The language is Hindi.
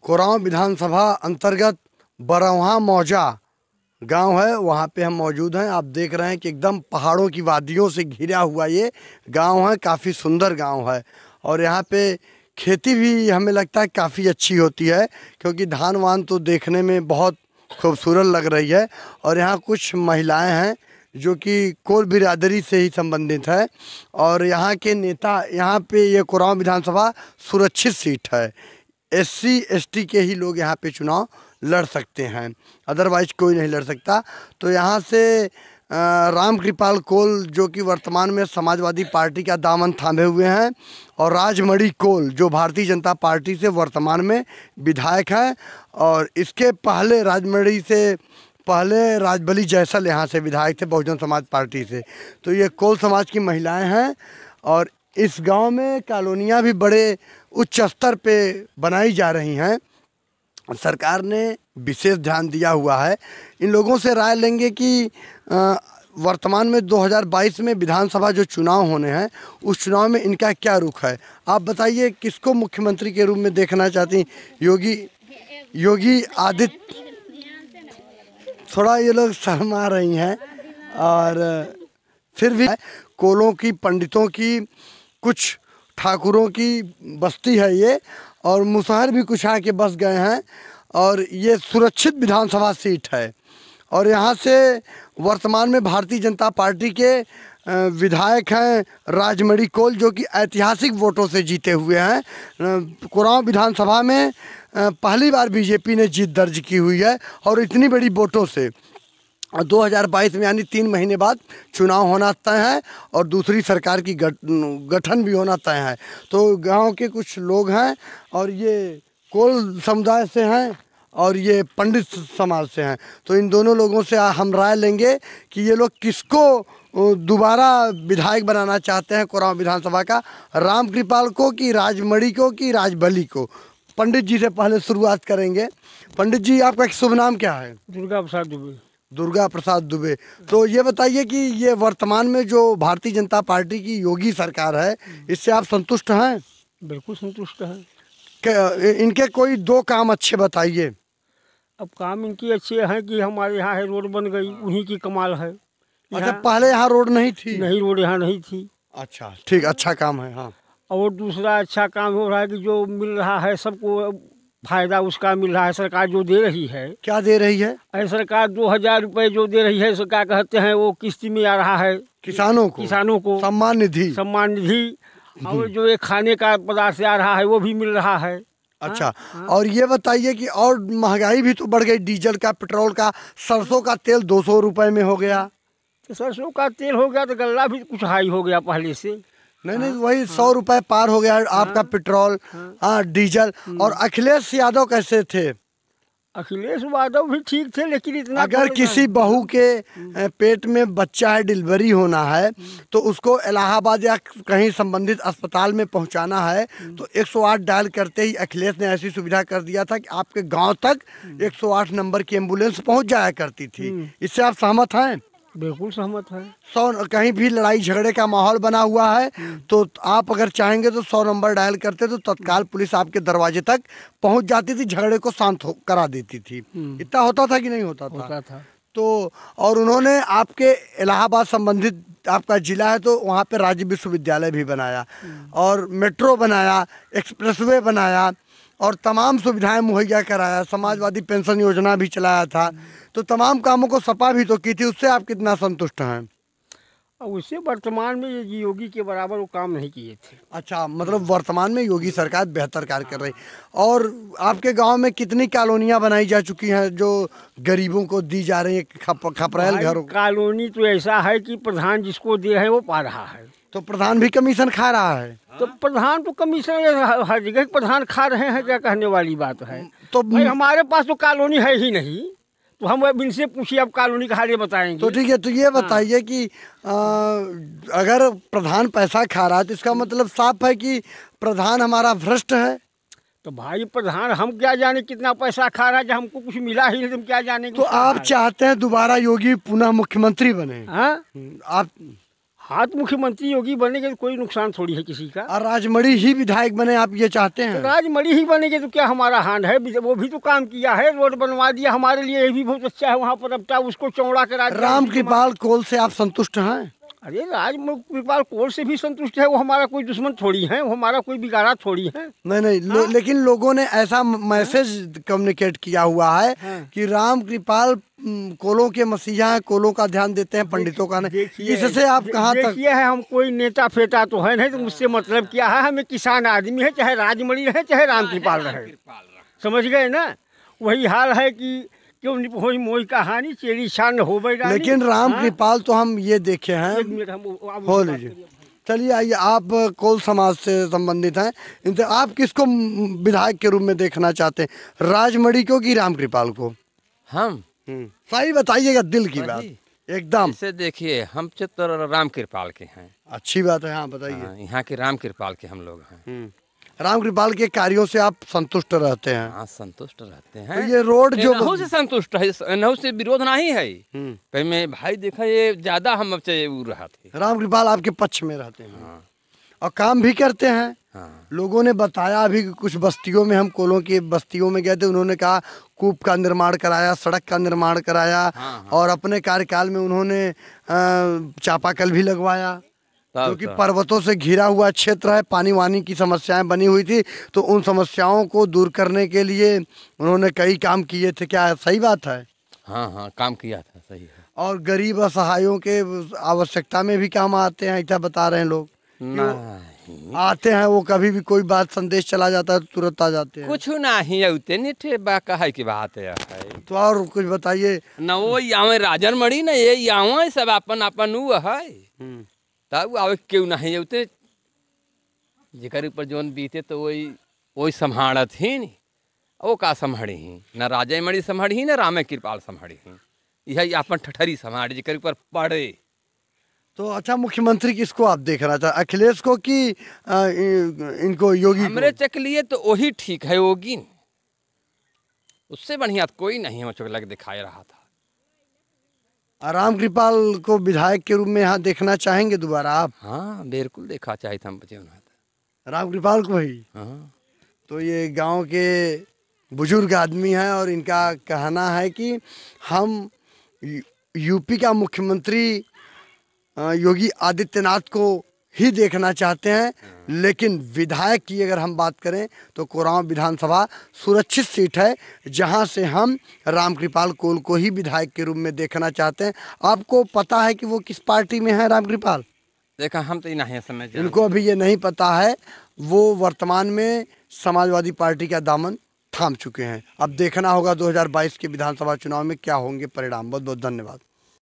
कोरांव विधानसभा अंतर्गत बरौहा मौजा गांव है, वहां पे हम मौजूद हैं। आप देख रहे हैं कि एकदम पहाड़ों की वादियों से घिरा हुआ ये गांव है। काफ़ी सुंदर गांव है और यहाँ पे खेती भी हमें लगता है काफ़ी अच्छी होती है, क्योंकि धान वान तो देखने में बहुत खूबसूरत लग रही है। और यहाँ कुछ महिलाएं हैं जो कि कोल बिरादरी से ही संबंधित है और यहाँ के नेता, यहाँ पे ये कोरांव विधानसभा सुरक्षित सीट है। SC ST के ही लोग यहाँ पे चुनाव लड़ सकते हैं, अदरवाइज कोई नहीं लड़ सकता। तो यहाँ से राम कृपाल कोल जो कि वर्तमान में समाजवादी पार्टी का दामन थामे हुए हैं, और राजमणि कोल जो भारतीय जनता पार्टी से वर्तमान में विधायक हैं, और इसके पहले राजमणि से पहले राजबली जैसल यहाँ से विधायक थे बहुजन समाज पार्टी से। तो ये कोल समाज की महिलाएं हैं और इस गांव में कॉलोनियाँ भी बड़े उच्च स्तर पे बनाई जा रही हैं। सरकार ने विशेष ध्यान दिया हुआ है। इन लोगों से राय लेंगे कि वर्तमान में 2022 में विधानसभा जो चुनाव होने हैं उस चुनाव में इनका क्या रुख है। आप बताइए किसको मुख्यमंत्री के रूप में देखना चाहती हैं? योगी आदित्य, थोड़ा ये लोग शर्मा रही हैं, और फिर भी कोलों की, पंडितों की, कुछ ठाकुरों की बस्ती है ये, और मुसहर भी कुछ आके बस गए हैं, और ये सुरक्षित विधानसभा सीट है। और यहाँ से वर्तमान में भारतीय जनता पार्टी के विधायक हैं राजमणि कोल, जो कि ऐतिहासिक वोटों से जीते हुए हैं। कोरांव विधानसभा में पहली बार बीजेपी ने जीत दर्ज की हुई है और इतनी बड़ी वोटों से। 2022 में यानी 3 महीने बाद चुनाव होना तय है और दूसरी सरकार की गठन भी होना तय है। तो गांव के कुछ लोग हैं और ये कोल समुदाय से हैं और ये पंडित समाज से हैं। तो इन दोनों लोगों से हम राय लेंगे कि ये लोग किसको दोबारा विधायक बनाना चाहते हैं कोरांव विधानसभा का, राम कृपाल को कि राजमणि को कि राजबली को। पंडित जी से पहले शुरुआत करेंगे। पंडित जी, आपका शुभ नाम क्या है? दुर्गा प्रसाद दुबे। दुर्गा प्रसाद दुबे। तो ये बताइए कि ये वर्तमान में जो भारतीय जनता पार्टी की योगी सरकार है, इससे आप संतुष्ट हैं? बिल्कुल संतुष्ट है। इनके कोई 2 काम अच्छे बताइए। अब काम इनकी अच्छे हैं कि हमारे यहाँ है रोड बन गई, उन्हीं की कमाल है। अच्छा, पहले यहाँ रोड नहीं थी? नहीं, रोड यहाँ नहीं थी। अच्छा, ठीक, अच्छा काम है। हाँ, और दूसरा अच्छा काम हो रहा है कि जो मिल रहा है सबको फायदा उसका मिल रहा है। सरकार जो दे रही है। क्या दे रही है? अरे सरकार 2000 रुपये जो दे रही है, क्या कहते हैं, वो किस्ती में आ रहा है किसानों को सम्मान निधि। और जो ये खाने का पदार्थ आ रहा है वो भी मिल रहा है। अच्छा, और ये बताइए कि और महंगाई भी तो बढ़ गई, डीजल का, पेट्रोल का, सरसों का तेल 200 रुपये में हो गया। तो सरसों का तेल हो गया तो गल्ला भी कुछ हाई हो गया पहले से। नहीं, वही 100 रुपये पार हो गया आपका पेट्रोल, डीजल। और अखिलेश यादव कैसे थे? अखिलेश यादव भी ठीक थे, लेकिन इतना अगर किसी बहू के पेट में बच्चा है, डिलीवरी होना है, तो उसको इलाहाबाद या कहीं संबंधित अस्पताल में पहुंचाना है तो 108 डायल करते ही अखिलेश ने ऐसी सुविधा कर दिया था कि आपके गांव तक 108 नंबर की एम्बुलेंस पहुंच जाया करती थी। इससे आप सहमत हैं? बिल्कुल सहमत है। 100, कहीं भी लड़ाई झगड़े का माहौल बना हुआ है तो आप अगर चाहेंगे तो 100 नंबर डायल करते तो तत्काल पुलिस आपके दरवाजे तक पहुंच जाती थी, झगड़े को शांत करा देती थी। इतना होता था कि नहीं होता था? होता था। तो और उन्होंने आपके इलाहाबाद संबंधित आपका जिला है तो वहाँ पे राज्य विश्वविद्यालय भी बनाया और मेट्रो बनाया, एक्सप्रेसवे बनाया और तमाम सुविधाएं मुहैया कराया, समाजवादी पेंशन योजना भी चलाया था। तो तमाम कामों को सपा भी तो की थी। उससे आप कितना संतुष्ट हैं? उससे वर्तमान में ये योगी के बराबर वो काम नहीं किए थे। अच्छा, मतलब वर्तमान में योगी सरकार बेहतर कार्य कर रही। और आपके गांव में कितनी कॉलोनियां बनाई जा चुकी हैं जो गरीबों को दी जा रही है, खपरेल घरों? कॉलोनी तो ऐसा है कि प्रधान जिसको दे है वो पा रहा है। तो प्रधान भी कमीशन खा रहा है? तो प्रधान तो कमीशन हर जगह प्रधान खा रहे हैं, क्या कहने वाली बात है। तो भाई हमारे पास तो कॉलोनी है ही नहीं, तो हम इनसे पूछिए अब कॉलोनी का हाल बताएंगे। तो ठीक है, तो ये बताइए कि अगर प्रधान पैसा खा रहा है तो इसका मतलब साफ है कि प्रधान हमारा भ्रष्ट है। तो भाई प्रधान हम क्या जाने कितना पैसा खा रहा है, जब हमको कुछ मिला ही नहीं तो हम क्या जानेंगे। तो आप चाहते हैं दोबारा योगी पुनः मुख्यमंत्री बने? हाँ, आप हाँ तो मुख्यमंत्री योगी बनेंगे तो कोई नुकसान थोड़ी है किसी का। और राजमढ़ी ही विधायक बने, आप ये चाहते हैं? तो राजमढ़ी ही बनेंगे तो क्या हमारा हांड है, वो भी तो काम किया है, रोड बनवा दिया हमारे लिए, ये भी बहुत अच्छा है। वहाँ पर अब उसको चौड़ा करा दिया। रामकृपाल कौल से आप संतुष्ट हैं? अरे राजकृपाल कौल से भी संतुष्ट है, वो हमारा कोई दुश्मन थोड़ी है, वो हमारा कोई बिगाड़ा थोड़ी है। नहीं लेकिन लोगों ने ऐसा मैसेज कम्युनिकेट किया हुआ है कि रामकृपाल कोलों के मसीहा हैं, कोलों का ध्यान देते हैं, पंडितों का नहीं। इससे आप कहाँ तक? देखिए है, हम कोई नेता फेता तो है नहीं, तो मुझसे मतलब क्या है, हमें किसान आदमी है, चाहे राजमढ़ी रहे चाहे रामकृपाल रहे, समझ गए ना। वही हाल है कि क्यों नहीं मोई कहानी चेरी शान हो गई। लेकिन रामकृपाल तो हम ये देखे हैं। हो लीजिए, चलिए आइए, आप कोल समाज से संबंधित हैं, इनसे आप किसको विधायक के रूप में देखना चाहते हैं, राजमढ़ी को कि रामकृपाल को? हम सही बताइएगा, दिल की बात एकदम। इसे देखिए, हम तो रामकृपाल के हैं। अच्छी बात है, हाँ बताइए। यहाँ के रामकृपाल के हम लोग हैं। रामकृपाल के कार्यों से आप संतुष्ट रहते हैं? हाँ, संतुष्ट रहते तो हैं। ये रोड जो नहु से संतुष्ट है, नहु से विरोध नहीं है। कहीं में भाई देखा, ये ज्यादा हम रहा थे। रामकृपाल आपके पक्ष में रहते हैं और काम भी करते हैं। लोगों ने बताया अभी कुछ बस्तियों में, हम कोलों की बस्तियों में गए थे, उन्होंने कहा कूप का निर्माण कराया, सड़क का निर्माण कराया, और अपने कार्यकाल में उन्होंने चापाकल भी लगवाया, क्योंकि पर्वतों से घिरा हुआ क्षेत्र है, पानी वानी की समस्याएं बनी हुई थी, तो उन समस्याओं को दूर करने के लिए उन्होंने कई काम किए थे। क्या सही बात है? हाँ, काम किया था, सही है। और गरीब असहायों के आवश्यकता में भी काम आते हैं, ऐसा बता रहे हैं लोग। आते हैं, वो कभी भी कोई बात संदेश चला जाता है तो तुरंत आ जाते हैं। कुछ नहीं उतने कहे की बात है। तो और कुछ बताइए न। वो यहाँ राजमढ़ी न, ये यहाँ सब अपन अपन वो है, तब आवे क्यों नहीं उतने जिकर ऊपर जोन बीते तो वही संभाड़त ही नहीं। वो का संभाड़ी ही न, राजमढ़ी संभाड़ी ही न रामकृपाल संभाड़ी ही, यही अपन ठठरी संभाड़ी जिकर ऊपर पड़े। तो अच्छा, मुख्यमंत्री किसको आप देखना चाहते, अखिलेश को कि इनको योगी? हमरे चक लिए तो वही ठीक है, योगी। उससे बढ़िया कोई नहीं है, मुझको लग दिखाई रहा था। रामकृपाल को विधायक के रूप में यहाँ देखना चाहेंगे दोबारा आप? हाँ, बिल्कुल देखा चाहिए था हम बचे रामकृपाल को ही। हाँ। तो ये गांव के बुजुर्ग आदमी हैं और इनका कहना है कि हम यूपी का मुख्यमंत्री योगी आदित्यनाथ को ही देखना चाहते हैं, लेकिन विधायक की अगर हम बात करें तो कोरांव विधानसभा सुरक्षित सीट है, जहां से हम रामकृपाल कोल को ही विधायक के रूप में देखना चाहते हैं। आपको पता है कि वो किस पार्टी में है रामकृपाल? देखा, हम तो नहीं समझ, इनको अभी ये नहीं पता है। वो वर्तमान में समाजवादी पार्टी का दामन थाम चुके हैं। अब देखना होगा 2022 के विधानसभा चुनाव में क्या होंगे परिणाम। बहुत बहुत धन्यवाद।